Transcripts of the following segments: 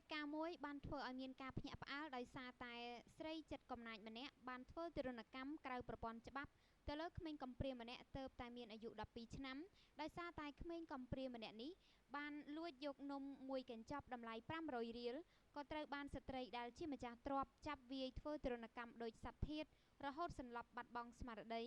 តុការណ៍មួយបានធ្វើឲ្យមានការភ្ញាក់ផ្អើលដោយសារតែស្រីចិត្តកំណាចម្នាក់បានធ្វើទរណកម្មក្រៅប្រព័ន្ធច្បាប់ទៅលើក្មេងកំព្រាម្នាក់ទើបតែមានអាយុ12ឆ្នាំដោយសារតែក្មេងកំព្រាម្នាក់នេះបានលួចយកនំមួយកញ្ចប់តម្លៃ500រៀលក៏ត្រូវបានស្ត្រីដែលជាម្ចាស់ទ្រព្យចាប់វាយធ្វើទរណកម្មដោយសត្វធាតុរហូតសន្លប់បាត់បង់ស្មារតី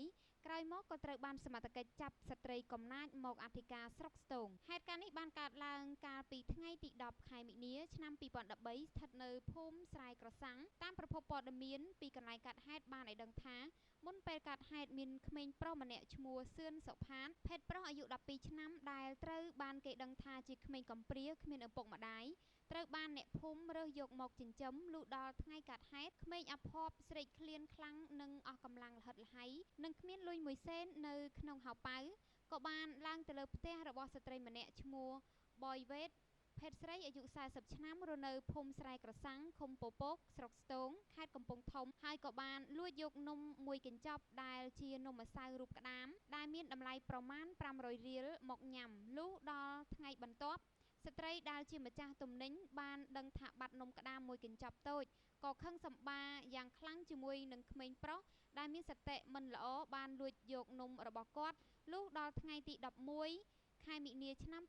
ក្រោយមកក៏ត្រូវបានសមត្ថកិច្ចចាប់ស្ត្រីកំណាចមកអធិការស្រុកស្ទងហេតុការណ៍នេះបានកើតឡើងកាលពីថ្ងៃទី10ខែមិនិនាឆ្នាំ2013ស្ថិតនៅភូមិស្រែក្រសាំងតាមប្រភពព័ត៌មានពីកន្លែងកើតហេតុបានឲ្យដឹងថាមុនពេលកើតហេតុមានក្មេងប្រុសម្នាក់ឈ្មោះសឿនសុផាតភេទប្រុសអាយុ12ឆ្នាំដែលត្រូវបានគេដឹងថាជាក្មេងកំព្រាគ្មានឪពុកម្ដាយត្រូវបានអ្នកភូមិរើសយកមកចិញ្ចឹមលុះដល់ថ្ងៃកើតហេតុក្មេងអភ័ព្វស្រេកឃ្លានខ្លាំងនិងអស់កម្លាំងល្ហិតល្ហៃនិងគ្មានលុយមួយសេននៅក្នុងហោប៉ៅក៏បានឡើងទៅលើផ្ទះរបស់ស្ត្រីម្នាក់ឈ្មោះបយវ៉េតភេទស្រីអាយុ40ឆ្នាំរស់នៅភូមិស្រែក្រសាំងឃុំពពកស្រុកស្ទងខេត្តកំពង់ធំហើយក៏បានលួចយកនំមួយកញ្ចប់ដែលជានំម្សៅរូបក្តាមដែលមានតម្លៃប្រមាណ500រៀលមកញ៉ាំលុះដល់ថ្ងៃបន្ទាប់ស្ត្រីដែលជាម្ចាស់ទំនិញបានដឹងថាបាត់នំក្តាមមួយកញ្ចប់តូចក៏ខឹងសម្បាយ៉ាងខ្លាំងជាមួយនឹងក្មេងប្រុសដែលមានសតិមិនល្អបានលួចយកនំរបស់គាត់លុះដល់ថ្ងៃទី11ខែមិនិនាឆ្នាំ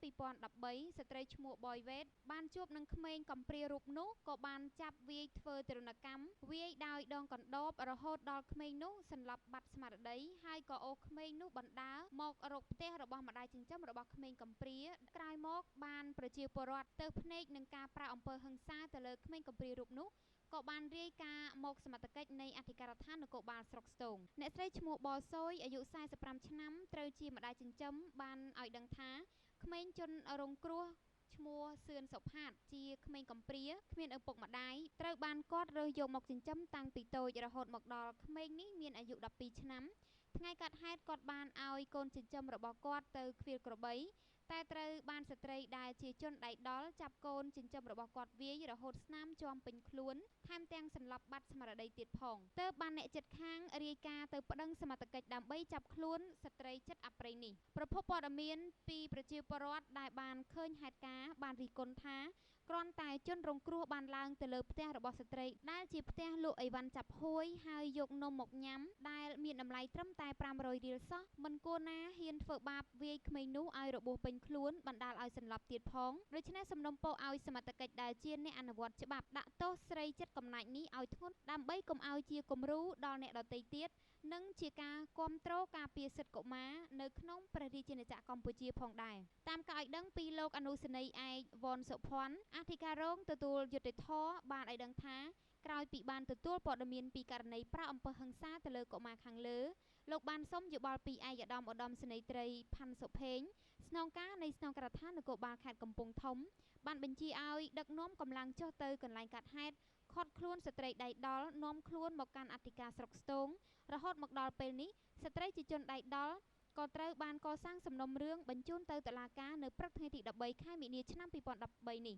2013ស្ត្រីឈ្មោះបយវ៉េតបានជួបនឹងក្មេងកំព្រារូបនោះក៏បានចាប់វាយធ្វើទរណកម្មវាយដោយដងកណ្ដោបរហូតដល់ក្មេងនោះសន្លប់បាត់ស្មារតីហើយក៏អូសក្មេងនោះបណ្ដើរមករកផ្ទះរបស់ម្ដាយចិញ្ចឹមរបស់ក្មេងកំព្រាក្រោយមកបានប្រជាពលរដ្ឋទៅភ្នែកនឹងការប្រាអំពើហិង្សាទៅលើក្មេងកំព្រារូបនោះក៏បានរាយការណ៍មកសមត្ថកិច្ចនៃអធិការដ្ឋាននគរបាលស្រុកស្ទងអ្នកស្រីឈ្មោះបសូយអាយុ45ឆ្នាំត្រូវជាម្ដាយចិញ្ចឹមបានឲ្យដឹងថាក្មេងជនរងគ្រោះឈ្មោះសឿនសុផាតជាក្មេងកំព្រាគ្មានឪពុកម្ដាយត្រូវបានគាត់រើសយកមកចិញ្ចឹមតាំងពីតូចរហូតមកដល់ក្មេងនេះមានអាយុ12ឆ្នាំថ្ងៃកើតហេតុគាត់បានឲ្យកូនចិញ្ចឹមរបស់គាត់ទៅឃ្វាលក្របីតែត្រូវបានស្ត្រីដែលជាជនដៃដល់ចាប់កូនចិញ្ចឹមរបស់គាត់វាយរហូតស្នាមជាំពេញខ្លួនថែមទាំងសន្លប់បាត់ស្មារតីទៀតផងទើបបានអ្នកជិតខាងរាយការណ៍ទៅប្តឹងសមត្ថកិច្ចដើម្បីចាប់ខ្លួនស្ត្រីចិត្តអប្រិយនេះប្រភពព័ត៌មានពីប្រជាពលរដ្ឋដែលបានឃើញហេតុការណ៍បានរិះគន់ថាគ្រាន់តែជនរងគ្រោះបានឡើងទៅលើផ្ទះរបស់ស្ត្រីដែលជាផ្ទះលក់អីវ៉ាន់ចាប់ហួយហើយយកនំមកញ៉ាំដែលមានតម្លៃត្រឹមតែ500រៀលសោះមិនគួរណាហ៊ានធ្វើបាបវាយក្មេងនោះឲ្យរបួសពេញខ្លួនបណ្ដាលឲ្យសន្លប់ទៀតផងដូច្នេះសំណូមពរឲ្យសមត្ថកិច្ចដែលជាអ្នកអនុវត្តច្បាប់ដាក់ទោសស្រីចិត្តកំណាចនេះឲ្យធ្ងន់ដើម្បីកុំឲ្យជាគំរូដល់អ្នកដទៃទៀតនិងជាការគ្រប់គ្រងការពារសិទ្ធិកុមារនៅក្នុងព្រះរាជាណាចក្រកម្ពុជាផងដែរតាមការឲ្យដឹងពីលោកអនុសេនីយ៍ឯកវ៉នសុភ័ណ្ឌអធិការរងទទួលយុត្តិធម៌បានឲ្យដឹងថាក្រោយពីបានទទួលព័ត៌មានពីករណីប្រាអំពើហិង្សាទៅលើកុមារខាងលើលោកបានសុំយោបល់ពីឯកឧត្តមសេនីយ៍ត្រីផាន់សុផេងស្នងការនៃស្នងការដ្ឋាននគរបាលខេត្តកំពង់ធំបានបញ្ជាឲ្យដឹកនាំកម្លាំងចុះទៅកន្លែងកាត់ហេតុឃាត់ខ្លួនស្ត្រីដៃដល់នាំខ្លួនមកកាន់អធិការស្រុកស្ទងរហូតមកដល់ពេលនេះស្ត្រីជាជនដៃដល់ក៏ត្រូវបានកសាងសំណុំរឿងបញ្ជូនទៅតុលាការនៅព្រឹកថ្ងៃទី13ខែមិនិនាឆ្នាំ2013នេះ